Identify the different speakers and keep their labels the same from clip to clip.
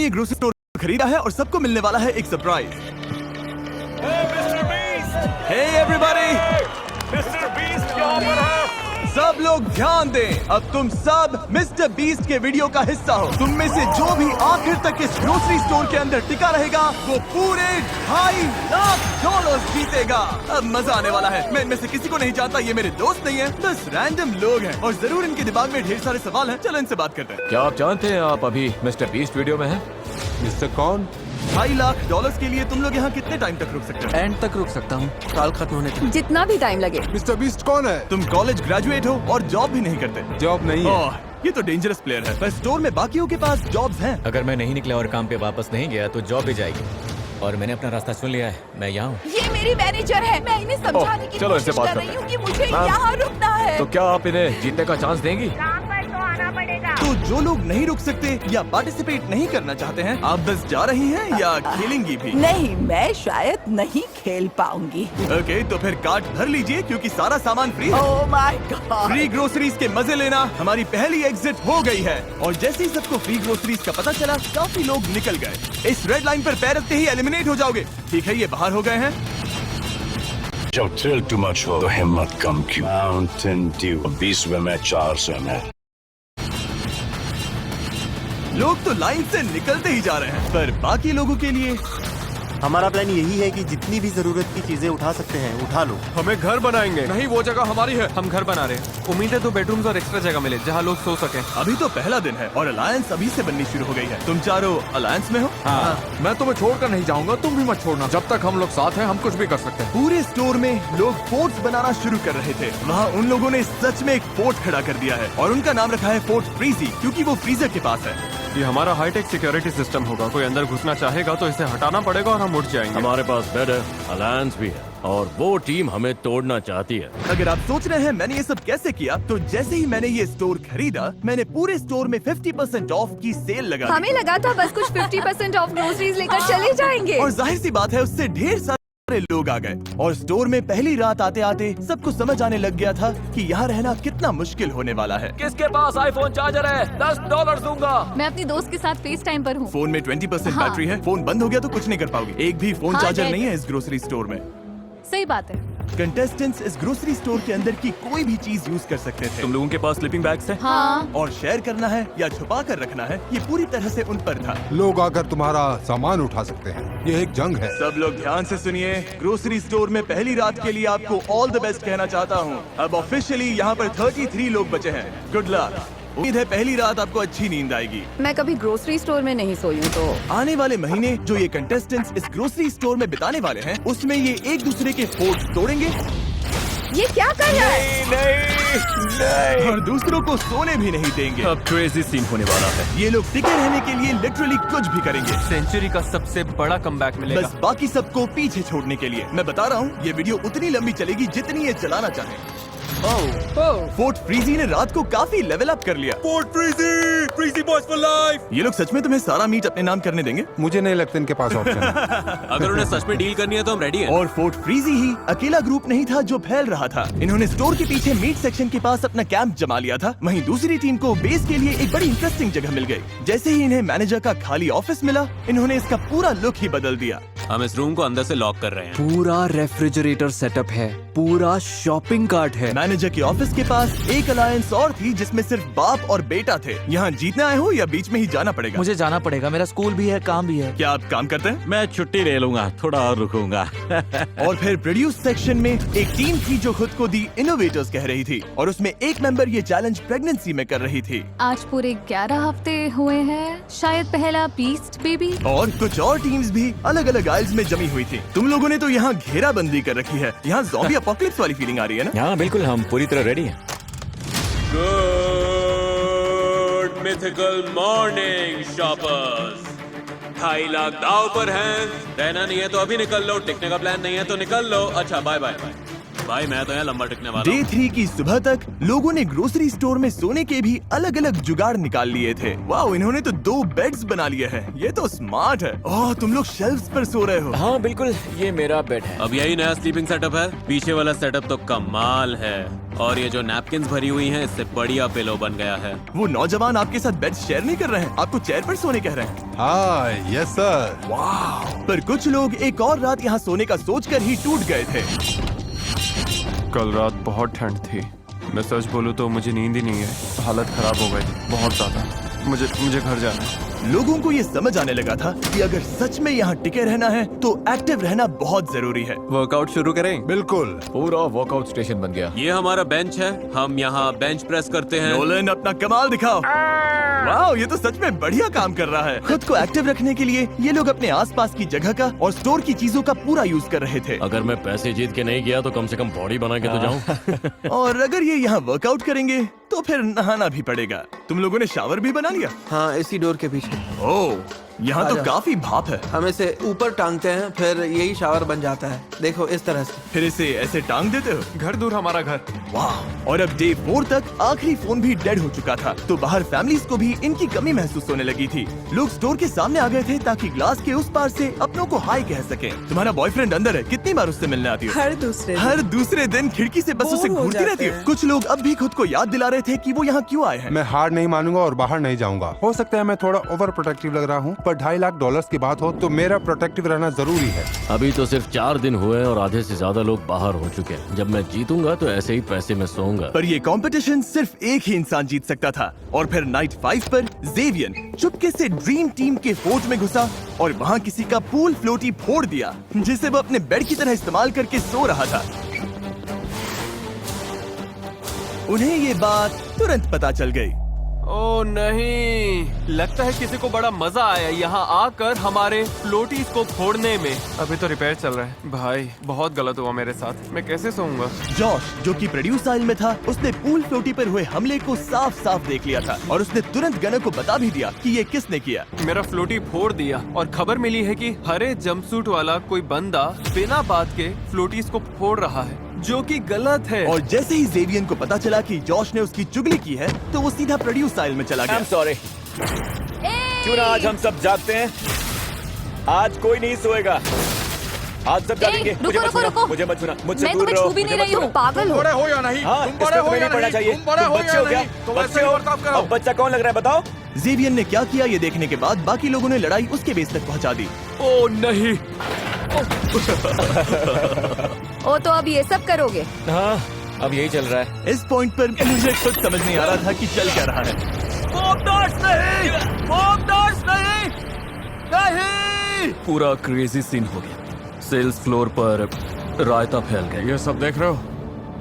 Speaker 1: ये grocery store खरीदा है और सबको मिलने वाला है एक surprise. Hey everybody,
Speaker 2: Mister Beast यहाँ पर है।
Speaker 1: सब लोग ध्यान दें, अब तुम सब मिस्टर बीस्ट के वीडियो का हिस्सा हो। तुम में से जो भी आखिर तक इस ग्रोसरी स्टोर के अंदर टिका रहेगा वो पूरे $2.5 जीतेगा। अब मजा आने वाला है। मैं इनमें से किसी को नहीं जानता, ये मेरे दोस्त नहीं है, बस रैंडम लोग हैं और जरूर इनके दिमाग में ढेर सारे सवाल हैं। चलो इनसे बात करते हैं।
Speaker 3: क्या आप जानते हैं आप अभी मिस्टर बीस्ट वीडियो में हैं?
Speaker 4: मिस्टर कौन?
Speaker 1: $2.5 के लिए तुम लोग यहाँ कितने टाइम तक रुक सकते हो?
Speaker 5: एंड तक रुक सकता हूँ, साल खत्म होने तक।
Speaker 6: जितना भी टाइम लगे।
Speaker 4: मिस्टर बीस्ट कौन है?
Speaker 1: तुम कॉलेज ग्रेजुएट हो और जॉब भी नहीं करते।
Speaker 4: जॉब नहीं है।
Speaker 1: ओह, ये तो डेंजरस प्लेयर है। पर स्टोर में बाकियों के पास जॉब्स हैं।
Speaker 3: अगर मैं नहीं निकला और काम पे वापस नहीं गया तो जॉब भी जाएगी। और मैंने अपना रास्ता चुन लिया है, मैं यहाँ हूँ।
Speaker 6: ये मेरी मैनेजर है, मैं इन्हें समझाने की
Speaker 3: चलो इनसे
Speaker 6: कोशिश
Speaker 3: बात
Speaker 6: कर
Speaker 3: करते
Speaker 6: रही हूँ
Speaker 3: हैं।
Speaker 6: कि मुझे
Speaker 3: हाँ।
Speaker 6: यहाँ रुकना है।
Speaker 3: तो क्या आप इन्हें जीतने का चांस देंगी?
Speaker 1: तो जो लोग नहीं रुक सकते या पार्टिसिपेट नहीं करना चाहते हैं, आप बस जा रही हैं या खेलेंगी भी?
Speaker 6: नहीं, मैं शायद नहीं खेल पाऊंगी।
Speaker 1: ओके, तो फिर कार्ट भर लीजिए क्योंकि सारा सामान फ्री है।
Speaker 6: Oh my God.
Speaker 1: Free groceries के मजे लेना हमारी पहली एग्जिट हो गई है और जैसे ही सबको फ्री ग्रोसरीज का पता चला, काफी लोग निकल गए। इस रेड लाइन पर पैर रखते ही एलिमिनेट हो जाओगे। ठीक है, ये बाहर हो गए हैं।
Speaker 7: जब थ्रिल टू मच हो तो हिम्मत कम क्यों? माउंटेन ड्यू 20वें में 400 में।
Speaker 1: लोग तो लाइन से निकलते ही जा रहे हैं, पर बाकी लोगों के लिए
Speaker 8: हमारा प्लान यही है कि जितनी भी जरूरत की चीजें उठा सकते हैं उठा लो।
Speaker 5: हमें घर बनाएंगे। नहीं, वो जगह हमारी है, हम घर बना रहे हैं। उम्मीद है 2 बेडरूम्स और एक्स्ट्रा जगह मिले जहाँ लोग सो सके।
Speaker 1: अभी तो पहला दिन है और अलायंस अभी से बननी शुरू हो गई है। तुम चारों अलायंस में हो?
Speaker 5: हाँ। मैं तुम्हें छोड़कर नहीं जाऊंगा, तुम भी मत छोड़ना। जब तक हम लोग साथ हैं हम कुछ भी कर सकते हैं।
Speaker 1: पूरे स्टोर में लोग फोर्ट्स बनाना शुरू कर रहे थे। वहाँ उन लोगों ने सच में एक फोर्ट खड़ा कर दिया है और उनका नाम रखा है फोर्ट फ्रीजी, क्योंकि वो फ्रीजर के पास है।
Speaker 5: ये हमारा हाईटेक सिक्योरिटी सिस्टम होगा। कोई अंदर घुसना चाहेगा तो इसे हटाना पड़ेगा और हम उठ जाएंगे।
Speaker 9: हमारे पास बेड है, अलायंस भी है और वो टीम हमें तोड़ना चाहती है।
Speaker 1: अगर आप सोच रहे हैं मैंने ये सब कैसे किया, तो जैसे ही मैंने ये स्टोर खरीदा, मैंने पूरे स्टोर में 50% ऑफ की सेल लगा दी।
Speaker 6: हमें लगा था बस कुछ 50% ऑफ ग्रोसरीज लेकर चले जाएंगे।
Speaker 1: और जाहिर सी बात है उससे ढेर सारे लोग आ गए और स्टोर में पहली रात आते आते सबको समझ आने लग गया था कि यहाँ रहना कितना मुश्किल होने वाला है।
Speaker 3: किसके पास आईफोन चार्जर है? $10 दूंगा।
Speaker 10: मैं अपनी दोस्त के साथ फेस टाइम पर हूँ।
Speaker 1: फोन में 20%
Speaker 10: हाँ।
Speaker 1: बैटरी है, फोन बंद हो गया तो कुछ नहीं कर पाओगे। एक भी फोन
Speaker 10: हाँ,
Speaker 1: चार्जर
Speaker 10: डेड।
Speaker 1: नहीं है इस ग्रोसरी स्टोर में।
Speaker 10: सही बात है।
Speaker 1: कंटेस्टेंट्स इस ग्रोसरी स्टोर के अंदर की कोई भी चीज यूज कर सकते थे।
Speaker 5: तुम लोगों के पास स्लीपिंग बैग्स हैं?
Speaker 10: हाँ।
Speaker 1: और शेयर करना है या छुपा कर रखना है, ये पूरी तरह से उन पर था।
Speaker 4: लोग आकर तुम्हारा सामान उठा सकते हैं। ये एक जंग है।
Speaker 1: सब लोग ध्यान से सुनिए। ग्रोसरी स्टोर में पहली रात के लिए आपको ऑल द बेस्ट कहना चाहता हूँ। अब ऑफिशियली यहाँ पर 33 लोग बचे हैं। Good luck. उम्मीद है पहली रात आपको अच्छी नींद आएगी।
Speaker 6: मैं कभी ग्रोसरी स्टोर में नहीं सोई हूँ तो
Speaker 1: आने वाले महीने जो ये कंटेस्टेंट्स इस ग्रोसरी स्टोर में बिताने वाले हैं, उसमें ये एक दूसरे के फोर्ट्स तोड़ेंगे
Speaker 6: ये क्या कर रहा है?
Speaker 1: नहीं। और दूसरों को सोने भी नहीं देंगे।
Speaker 9: अब क्रेजी सीन होने वाला है।
Speaker 1: ये लोग टिके रहने के लिए लिटरली कुछ भी करेंगे।
Speaker 5: सेंचुरी का सबसे बड़ा कमबैक मिलेगा।
Speaker 1: बस बाकी सबको पीछे छोड़ने के लिए। मैं बता रहा हूँ ये वीडियो उतनी लंबी चलेगी जितनी ये चलाना चाहे। फोर्ट फ्रीजी ने रात को काफी लेवल अप कर लिया।
Speaker 5: Fort frizzy, frizzy boys for life.
Speaker 1: ये लोग सच में तुम्हें सारा मीट अपने नाम करने देंगे?
Speaker 4: मुझे नहीं लगता इनके पास ऑप्शन है।
Speaker 9: अगर उन्हें सच में डील करनी है तो हम रेडी हैं।
Speaker 1: और फोर्ट फ्रीजी ही अकेला ग्रुप नहीं था जो फैल रहा था। इन्होंने स्टोर के पीछे मीट सेक्शन के पास अपना कैंप जमा लिया था। वहीं दूसरी टीम को बेस के लिए एक बड़ी इंटरेस्टिंग जगह मिल गई। जैसे ही इन्हें मैनेजर का खाली ऑफिस मिला, इन्होंने इसका पूरा लुक ही बदल दिया।
Speaker 9: हम इस रूम को अंदर से लॉक कर रहे हैं।
Speaker 5: पूरा रेफ्रिजरेटर सेटअप है, पूरा शॉपिंग कार्ट है।
Speaker 1: मैनेजर के ऑफिस के पास एक अलायंस और थी जिसमें सिर्फ बाप और बेटा थे। यहाँ जीतने आए हो या बीच में ही जाना पड़ेगा?
Speaker 5: मुझे जाना पड़ेगा, मेरा स्कूल भी है, काम भी है।
Speaker 1: क्या आप काम करते हैं?
Speaker 9: मैं छुट्टी ले लूंगा, थोड़ा और रुकूंगा।
Speaker 1: और फिर प्रोड्यूस सेक्शन में एक टीम थी जो खुद को दी इनोवेटर्स कह रही थी और उसमें एक मेंबर ये चैलेंज प्रेगनेंसी में कर रही थी।
Speaker 10: आज पूरे 11 हफ्ते हुए हैं, शायद पहला बीस्ट बेबी।
Speaker 1: और कुछ और टीम्स भी अलग अलग आइल्स में जमी हुई थी। तुम लोगों ने तो यहाँ घेराबंदी कर रखी है। यहाँ ज़ॉम्बी अपोकलिप्स वाली फीलिंग आ रही है ना?
Speaker 3: हाँ बिल्कुल, हम पूरी तरह रेडी हैं।
Speaker 9: Good mythical morning shoppers. 2.5 lakh दाव पर हैं। रहना नहीं है तो अभी निकल लो, टिकने का प्लान नहीं है तो निकल लो। अच्छा बाय बाय।
Speaker 5: भाई मैं तो यहाँ लंबा टिकने वाला
Speaker 1: डे 3 की सुबह तक लोगों ने ग्रोसरी स्टोर में सोने के भी अलग अलग जुगाड़ निकाल लिए थे। वाओ, इन्होंने तो 2 बेड्स बना लिए हैं। ये तो स्मार्ट है। ओह, तुम लोग शेल्फ्स पर सो रहे हो।
Speaker 3: हाँ बिल्कुल, ये मेरा बेड है।
Speaker 5: अब यही नया स्लीपिंग सेटअप है। पीछे वाला सेटअप तो कमाल है, और ये जो नैपकिन्स भरी हुई हैं इससे बढ़िया पिलो बन गया है।
Speaker 1: वो नौजवान आपके साथ बेड शेयर नहीं कर रहे हैं, आपको चेयर पर सोने कह रहे हैं।
Speaker 4: हाँ, यस सर।
Speaker 1: पर कुछ लोग एक और रात यहाँ सोने का सोचकर ही टूट गए थे।
Speaker 5: कल रात बहुत ठंड थी। मैं सच बोलूं तो मुझे नींद ही नहीं है। हालत खराब हो गई बहुत ज्यादा। मुझे घर जाना है।
Speaker 1: लोगों को ये समझ आने लगा था कि अगर सच में यहाँ टिके रहना है तो एक्टिव रहना बहुत जरूरी है।
Speaker 5: वर्कआउट शुरू करें?
Speaker 4: बिल्कुल।
Speaker 3: पूरा वर्कआउट स्टेशन बन गया।
Speaker 5: ये हमारा बेंच है। हम यहाँ बेंच प्रेस करते हैं।
Speaker 1: नोलन, अपना कमाल दिखाओ। वाओ, ये तो सच में बढ़िया काम कर रहा है। खुद को एक्टिव रखने के लिए ये लोग अपने आसपास की जगह का और स्टोर की चीजों का पूरा यूज कर रहे थे।
Speaker 9: अगर मैं पैसे जीत के नहीं गया तो कम से कम बॉडी बना के तो जाऊं।
Speaker 1: और अगर ये यहाँ वर्कआउट करेंगे तो फिर नहाना भी पड़ेगा। तुम लोगों ने शावर भी बना लिया?
Speaker 11: हाँ, इसी डोर के पीछे।
Speaker 1: ओह, यहाँ तो काफी भाप है।
Speaker 11: हम इसे ऊपर टांगते हैं, फिर यही शावर बन जाता है। देखो इस तरह से।
Speaker 1: फिर इसे ऐसे टांग देते हो?
Speaker 5: घर दूर हमारा घर।
Speaker 1: वाह। और अब डे 4 तक आखिरी फोन भी डेड हो चुका था, तो बाहर फैमिलीज को भी इनकी कमी महसूस होने लगी थी। लोग स्टोर के सामने आ गए थे ताकि ग्लास के उस पार से अपनों को हाय कह सके। तुम्हारा बॉयफ्रेंड अंदर है, कितनी बार उससे मिलने आती हो? हर दूसरे दिन खिड़की से बस उसे घूरती रहती हो। कुछ लोग अब भी खुद को याद दिला रहे थे कि वो यहाँ क्यों आए हैं।
Speaker 4: मैं हार नहीं मानूंगा और बाहर नहीं जाऊंगा। हो सकता है मैं थोड़ा ओवर प्रोटेक्टिव लग रहा हूँ, पर $2.5 लाख की बात हो तो मेरा प्रोटेक्टिव रहना जरूरी है।
Speaker 9: अभी तो सिर्फ 4 दिन हुए और आधे से ज्यादा लोग बाहर हो चुके हैं। जब मैं जीतूंगा तो ऐसे ही पैसे में सोऊंगा।
Speaker 1: पर ये कंपटीशन सिर्फ एक ही इंसान जीत सकता था। और फिर नाइट 5 पर जेवियन चुपके से ड्रीम टीम के फोर्ट में घुसा और वहाँ किसी का पूल फ्लोटी फोड़ दिया, जिसे वो अपने बेड की तरह इस्तेमाल करके सो रहा था। उन्हें ये बात तुरंत पता चल गई।
Speaker 5: ओ नहीं, लगता है किसी को बड़ा मजा आया यहाँ आकर हमारे फ्लोटीज को फोड़ने में। अभी तो रिपेयर चल रहा है। भाई बहुत गलत हुआ मेरे साथ। मैं कैसे सोऊंगा?
Speaker 1: जॉश, जो कि प्रोड्यूस आइल में था, उसने पूल फ्लोटी पर हुए हमले को साफ साफ देख लिया था और उसने तुरंत गनर को बता भी दिया कि ये किसने किया।
Speaker 5: मेरा फ्लोटी फोड़ दिया और खबर मिली है कि हरे जंपसूट वाला कोई बंदा बिना बात के फ्लोटीज को फोड़ रहा है, जो कि गलत है।
Speaker 1: और जैसे ही जेवियन को पता चला कि जॉश ने उसकी चुगली की है, तो वो सीधा प्रोड्यूस आइल में चला गया।
Speaker 3: I'm sorry। क्यों ना आज हम सब जागते हैं? आज कोई नहीं सोएगा। आज सब जागेंगे।
Speaker 10: रुको, रुको, रुको।
Speaker 3: मुझे मत छूना, मुझसे
Speaker 10: मैं
Speaker 3: दूर
Speaker 10: तुम्हें
Speaker 3: रहो।
Speaker 10: छू भी नहीं
Speaker 3: मुझे
Speaker 10: रही
Speaker 3: मत
Speaker 10: हूँ, पागल हो।
Speaker 5: बड़े हो या नहीं?
Speaker 3: हाँ,
Speaker 5: तुम बड़े हो या
Speaker 3: पढ़ना
Speaker 5: नहीं?
Speaker 3: चाहिए।
Speaker 5: तुम बड़े हो
Speaker 3: बच्चे
Speaker 5: या
Speaker 3: हो क्या?
Speaker 5: नहीं? तो वैसे
Speaker 3: बच्चे
Speaker 5: ही
Speaker 3: हो?
Speaker 5: बर्ताव करो।
Speaker 3: अब बच्चा कौन लग रहा है बताओ?
Speaker 1: जेवियन ने क्या किया ये देखने के बाद बाकी लोगों ने लड़ाई उसके बेस तक पहुंचा दी।
Speaker 5: ओ नहीं।
Speaker 6: ओ, तो अब ये सब करोगे?
Speaker 3: हाँ, अब यही चल रहा है।
Speaker 1: इस पॉइंट पर मुझे खुद समझ नहीं आ रहा था कि चल क्या रहा है।
Speaker 5: नहीं! पूरा क्रेजी सीन हो गया। सेल्स फ्लोर पर रायता फैल गया।
Speaker 2: ये सब देख रहे हो?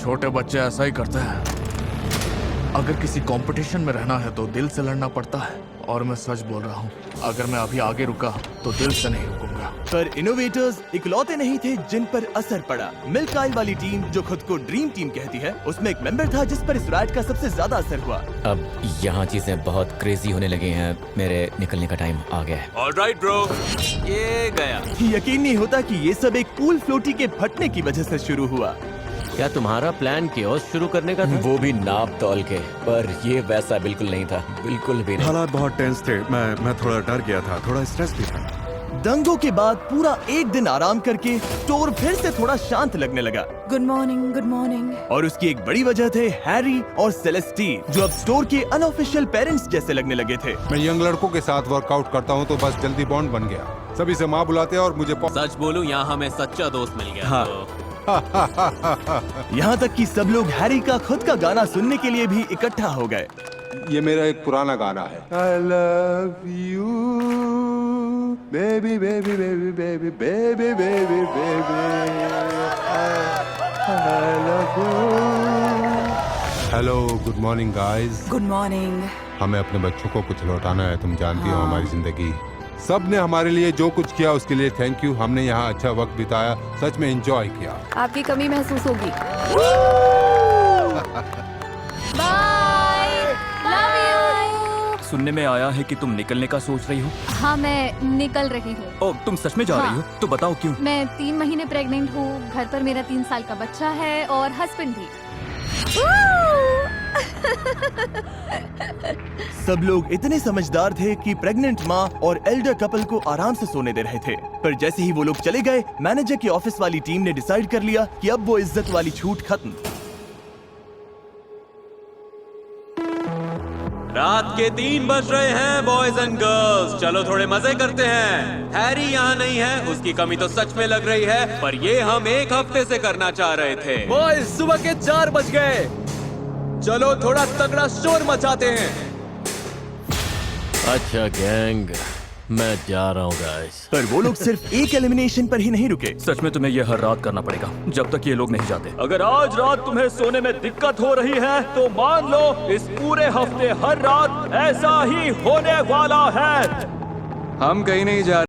Speaker 2: छोटे बच्चे ऐसा ही करते हैं। अगर किसी कंपटीशन में रहना है तो दिल से लड़ना पड़ता है, और मैं सच बोल रहा हूँ, अगर मैं अभी आगे रुका तो दिल से नहीं रुकूंगा।
Speaker 1: पर इनोवेटर्स इकलौते नहीं थे जिन पर असर पड़ा। मिल्क आइल वाली टीम, जो खुद को ड्रीम टीम कहती है, उसमें एक मेंबर था जिस पर इस राइट का सबसे ज्यादा असर हुआ।
Speaker 3: अब यहाँ चीजें बहुत क्रेजी होने लगी हैं। मेरे निकलने का टाइम आ गया है।
Speaker 5: ऑलराइट ब्रो, ये गया।
Speaker 1: यकीन नहीं होता कि ये सब एक पूल फ्लोटी के फटने की वजह से शुरू हुआ।
Speaker 9: क्या तुम्हारा प्लान कियोस्क शुरू करने का था?
Speaker 3: वो भी नाप तौल के, पर ये वैसा बिल्कुल नहीं था, बिल्कुल भी नहीं।
Speaker 2: हालात बहुत टेंस थे। मैं थोड़ा डर गया था, थोड़ा स्ट्रेस भी था।
Speaker 1: दंगों के बाद पूरा एक दिन आराम करके स्टोर फिर से थोड़ा शांत लगने लगा।
Speaker 6: Good morning, good morning.
Speaker 1: और उसकी एक बड़ी वजह थे हैरी और सेलेस्टीन, जो अब स्टोर के अनऑफिशियल पेरेंट्स जैसे लगने लगे थे।
Speaker 4: मैं यंग लड़कों के साथ वर्कआउट करता हूँ तो बस जल्दी बॉन्ड बन गया। सभी से माँ बुलाते हैं और मुझे
Speaker 5: सच बोलूं, यहाँ हमें सच्चा दोस्त मिल गया।
Speaker 1: हाँ।
Speaker 5: तो
Speaker 1: यहाँ तक कि सब लोग हैरी का खुद का गाना सुनने के लिए भी इकट्ठा हो गए।
Speaker 4: ये मेरा एक पुराना गाना है। I love you, baby, baby, baby, baby, baby, baby, baby. I love you. Hello, good morning, guys.
Speaker 6: Good morning.
Speaker 4: हमें अपने बच्चों को कुछ लौटाना है। तुम जानती हो हमारी जिंदगी। सब ने हमारे लिए जो कुछ किया उसके लिए थैंक यू। हमने यहाँ अच्छा वक्त बिताया, सच में एंजॉय किया।
Speaker 6: आपकी कमी महसूस होगी।
Speaker 10: Bye, love you.
Speaker 3: सुनने में आया है कि तुम निकलने का सोच रही हो।
Speaker 10: हाँ, मैं निकल रही हूँ।
Speaker 3: ओह, तुम सच में जा
Speaker 10: हाँ।
Speaker 3: रही हो? तो बताओ क्यों?
Speaker 10: मैं 3 महीने प्रेग्नेंट हूँ। घर पर मेरा 3 साल का बच्चा है और हस्बैंड भी।
Speaker 1: सब लोग इतने समझदार थे कि प्रेग्नेंट माँ और एल्डर कपल को आराम से सोने दे रहे थे, पर जैसे ही वो लोग चले गए, मैनेजर की ऑफिस वाली टीम ने डिसाइड कर लिया कि अब वो इज्जत वाली छूट खत्म।
Speaker 5: रात के 3 बज रहे हैं बॉयज एंड गर्ल्स, चलो थोड़े मजे करते हैं। हैरी यहाँ नहीं है, उसकी कमी तो सच में लग रही है, पर ये हम 1 हफ्ते से करना चाह रहे थे।
Speaker 1: बॉयज, सुबह के 4 बज गए, चलो थोड़ा तगड़ा शोर मचाते हैं।
Speaker 9: अच्छा गैंग, मैं जा रहा हूँ गाइस।
Speaker 1: पर वो लोग सिर्फ एक एलिमिनेशन पर ही नहीं रुके।
Speaker 3: सच में तुम्हें ये हर रात करना पड़ेगा जब तक ये लोग नहीं जाते।
Speaker 5: अगर आज रात तुम्हें सोने में दिक्कत हो रही है तो मान लो इस पूरे हफ्ते हर रात ऐसा ही होने वाला है।
Speaker 11: हम कहीं नहीं जा